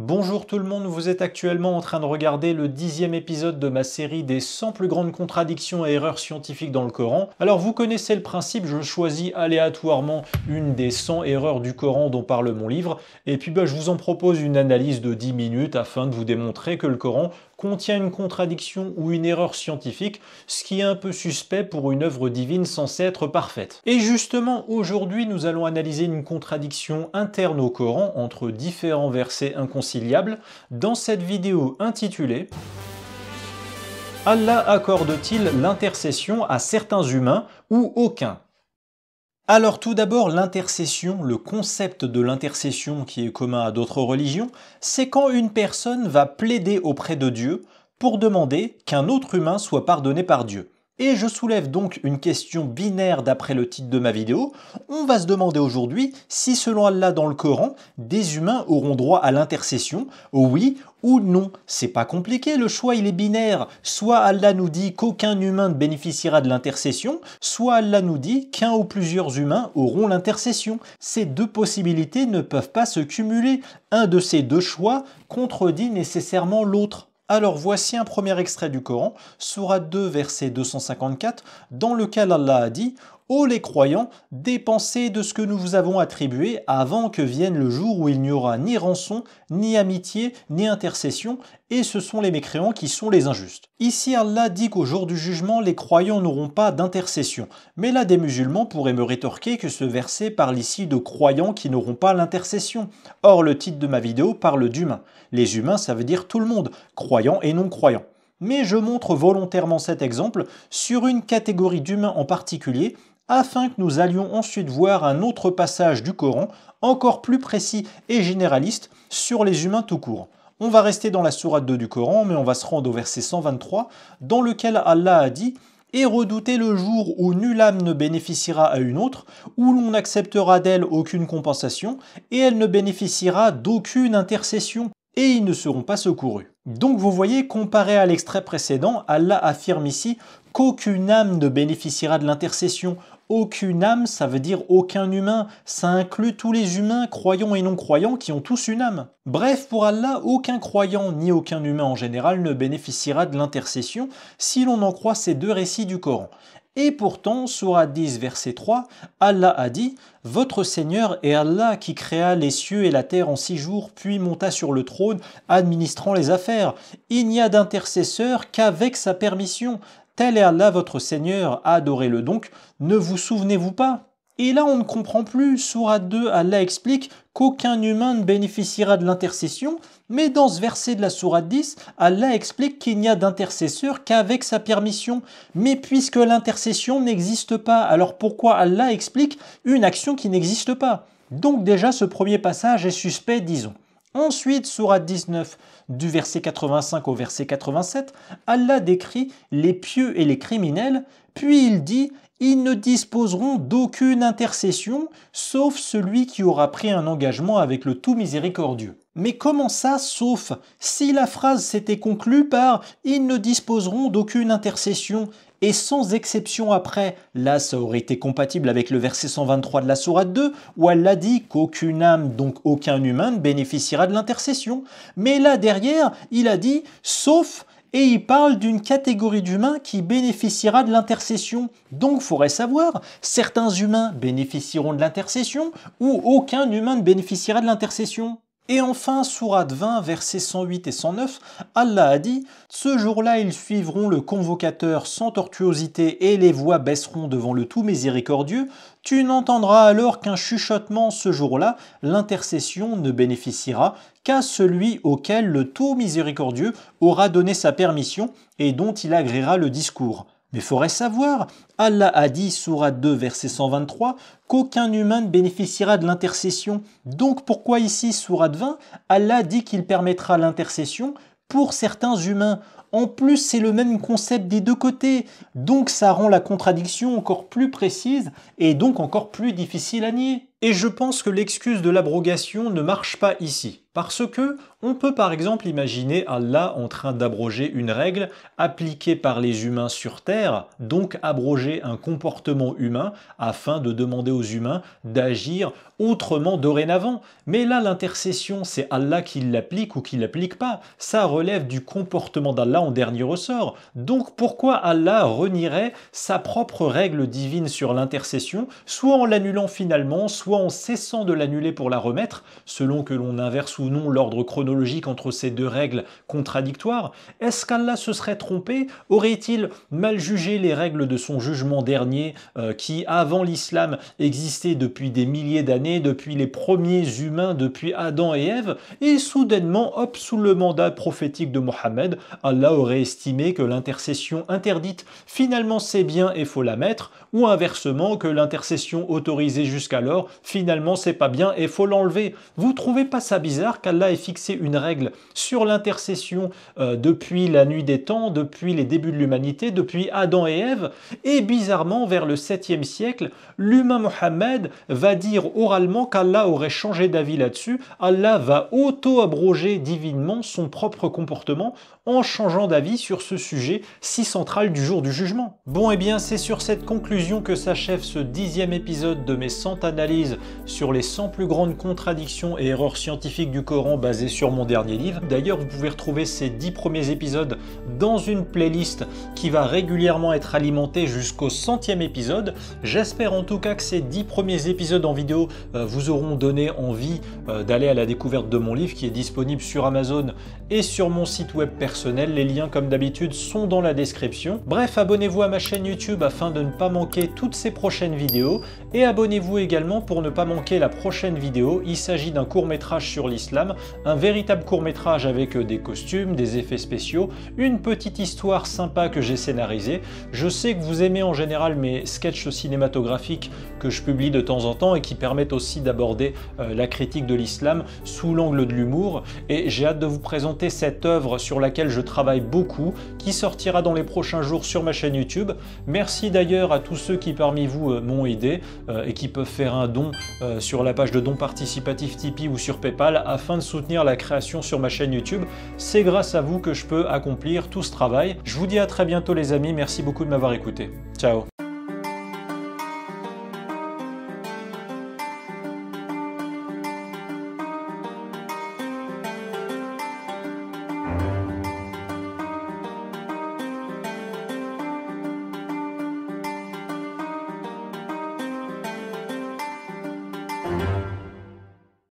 Bonjour tout le monde, vous êtes actuellement en train de regarder le 10e épisode de ma série des 100 plus grandes contradictions et erreurs scientifiques dans le Coran. Alors vous connaissez le principe, je choisis aléatoirement une des 100 erreurs du Coran dont parle mon livre, et puis je vous en propose une analyse de 10 minutes afin de vous démontrer que le Coran contient une contradiction ou une erreur scientifique, ce qui est un peu suspect pour une œuvre divine censée être parfaite. Et justement, aujourd'hui, nous allons analyser une contradiction interne au Coran entre différents versets inconciliables dans cette vidéo intitulée « Allah accorde-t-il l'intercession à certains humains ou aucun ?» Alors tout d'abord, l'intercession, le concept de l'intercession qui est commun à d'autres religions, c'est quand une personne va plaider auprès de Dieu pour demander qu'un autre humain soit pardonné par Dieu. Et je soulève donc une question binaire d'après le titre de ma vidéo. On va se demander aujourd'hui si selon Allah dans le Coran, des humains auront droit à l'intercession, oui ou non. C'est pas compliqué, le choix il est binaire. Soit Allah nous dit qu'aucun humain ne bénéficiera de l'intercession, soit Allah nous dit qu'un ou plusieurs humains auront l'intercession. Ces deux possibilités ne peuvent pas se cumuler. Un de ces deux choix contredit nécessairement l'autre. Alors voici un premier extrait du Coran, sourate 2, verset 254, dans lequel Allah a dit « Ô les croyants, dépensez de ce que nous vous avons attribué avant que vienne le jour où il n'y aura ni rançon, ni amitié, ni intercession, et ce sont les mécréants qui sont les injustes. » Ici Allah dit qu'au jour du jugement, les croyants n'auront pas d'intercession. Mais là, des musulmans pourraient me rétorquer que ce verset parle ici de croyants qui n'auront pas l'intercession. Or, le titre de ma vidéo parle d'humains. Les humains, ça veut dire tout le monde, croyants et non-croyants. Mais je montre volontairement cet exemple sur une catégorie d'humains en particulier, afin que nous allions ensuite voir un autre passage du Coran, encore plus précis et généraliste, sur les humains tout court. On va rester dans la sourate 2 du Coran, mais on va se rendre au verset 123, dans lequel Allah a dit « Et redoutez le jour où nulle âme ne bénéficiera à une autre, où l'on n'acceptera d'elle aucune compensation, et elle ne bénéficiera d'aucune intercession, et ils ne seront pas secourus. » Donc vous voyez, comparé à l'extrait précédent, Allah affirme ici qu'aucune âme ne bénéficiera de l'intercession. Aucune âme, ça veut dire aucun humain. Ça inclut tous les humains, croyants et non-croyants, qui ont tous une âme. Bref, pour Allah, aucun croyant ni aucun humain en général ne bénéficiera de l'intercession si l'on en croit ces deux récits du Coran. Et pourtant, sourate 10, verset 3, Allah a dit « Votre Seigneur est Allah qui créa les cieux et la terre en 6 jours, puis monta sur le trône, administrant les affaires. Il n'y a d'intercesseur qu'avec sa permission. Tel est Allah votre Seigneur, adorez-le donc, ne vous souvenez-vous pas ?» Et là, on ne comprend plus. Sourate 2, Allah explique qu'aucun humain ne bénéficiera de l'intercession, mais dans ce verset de la sourate 10, Allah explique qu'il n'y a d'intercesseur qu'avec sa permission. Mais puisque l'intercession n'existe pas, alors pourquoi Allah explique une action qui n'existe pas? Donc déjà, ce premier passage est suspect, disons. Ensuite, sourate 19, du verset 85 au verset 87, Allah décrit les pieux et les criminels, puis il dit « Ils ne disposeront d'aucune intercession, sauf celui qui aura pris un engagement avec le tout miséricordieux. » Mais comment ça, sauf? Si la phrase s'était conclue par « Ils ne disposeront d'aucune intercession » et sans exception après, là ça aurait été compatible avec le verset 123 de la sourate 2, où Allah dit qu'aucune âme, donc aucun humain, ne bénéficiera de l'intercession. Mais là derrière, il a dit « sauf » et il parle d'une catégorie d'humains qui bénéficiera de l'intercession. Donc il faudrait savoir, certains humains bénéficieront de l'intercession ou aucun humain ne bénéficiera de l'intercession. Et enfin, sourate 20, versets 108 et 109, Allah a dit « Ce jour-là, ils suivront le convocateur sans tortuosité et les voix baisseront devant le tout miséricordieux. Tu n'entendras alors qu'un chuchotement ce jour-là, l'intercession ne bénéficiera qu'à celui auquel le tout miséricordieux aura donné sa permission et dont il agréera le discours. » Mais il faudrait savoir, Allah a dit, sourate 2, verset 123, qu'aucun humain ne bénéficiera de l'intercession. Donc pourquoi ici, sourate 20, Allah dit qu'il permettra l'intercession pour certains humains? En plus, c'est le même concept des deux côtés. Donc ça rend la contradiction encore plus précise et donc encore plus difficile à nier. Et je pense que l'excuse de l'abrogation ne marche pas ici. Parce que on peut par exemple imaginer Allah en train d'abroger une règle appliquée par les humains sur Terre, donc abroger un comportement humain afin de demander aux humains d'agir autrement dorénavant. Mais là, l'intercession, c'est Allah qui l'applique ou qui l'applique pas. Ça relève du comportement d'Allah en dernier ressort. Donc pourquoi Allah renierait sa propre règle divine sur l'intercession, soit en l'annulant finalement, soit en cessant de l'annuler pour la remettre, selon que l'on inverse ou non l'ordre chronologique entre ces deux règles contradictoires? Est-ce qu'Allah se serait trompé? Aurait-il mal jugé les règles de son jugement dernier qui, avant l'islam, existaient depuis des milliers d'années, depuis les premiers humains, depuis Adam et Ève, et soudainement, hop, sous le mandat prophétique de Mohammed, Allah aurait estimé que l'intercession interdite, finalement c'est bien et faut la mettre, ou inversement, que l'intercession autorisée jusqu'alors, finalement c'est pas bien et faut l'enlever. Vous trouvez pas ça bizarre qu'Allah ait fixé une règle sur l'intercession depuis la nuit des temps, depuis les débuts de l'humanité, depuis Adam et Ève, et bizarrement, vers le 7e siècle, l'humain Mohammed va dire oralement qu'Allah aurait changé d'avis là-dessus. Allah va auto-abroger divinement son propre comportement en changeant d'avis sur ce sujet si central du jour du jugement. Bon, et bien c'est sur cette conclusion que s'achève ce 10e épisode de mes 100 analyses sur les 100 plus grandes contradictions et erreurs scientifiques du Coran basées sur mon dernier livre. D'ailleurs, vous pouvez retrouver ces 10 premiers épisodes dans une playlist qui va régulièrement être alimentée jusqu'au 100e épisode. J'espère en tout cas que ces 10 premiers épisodes en vidéo vous auront donné envie d'aller à la découverte de mon livre qui est disponible sur Amazon et sur mon site web personnel. Les liens, comme d'habitude, sont dans la description. Bref, abonnez-vous à ma chaîne YouTube afin de ne pas manquer toutes ces prochaines vidéos et abonnez-vous également pour ne pas manquer la prochaine vidéo. Il s'agit d'un court-métrage sur l'islam, un véritable court-métrage avec des costumes, des effets spéciaux, une petite histoire sympa que j'ai scénarisée. Je sais que vous aimez en général mes sketchs cinématographiques que je publie de temps en temps et qui permettent aussi d'aborder la critique de l'islam sous l'angle de l'humour, et j'ai hâte de vous présenter cette œuvre sur laquelle je travaille beaucoup, qui sortira dans les prochains jours sur ma chaîne YouTube. Merci d'ailleurs à tous ceux qui parmi vous m'ont aidé et qui peuvent faire un don sur la page de dons participatifs Tipeee ou sur PayPal afin de soutenir la création sur ma chaîne YouTube. C'est grâce à vous que je peux accomplir tout ce travail. Je vous dis à très bientôt les amis, merci beaucoup de m'avoir écouté. Ciao.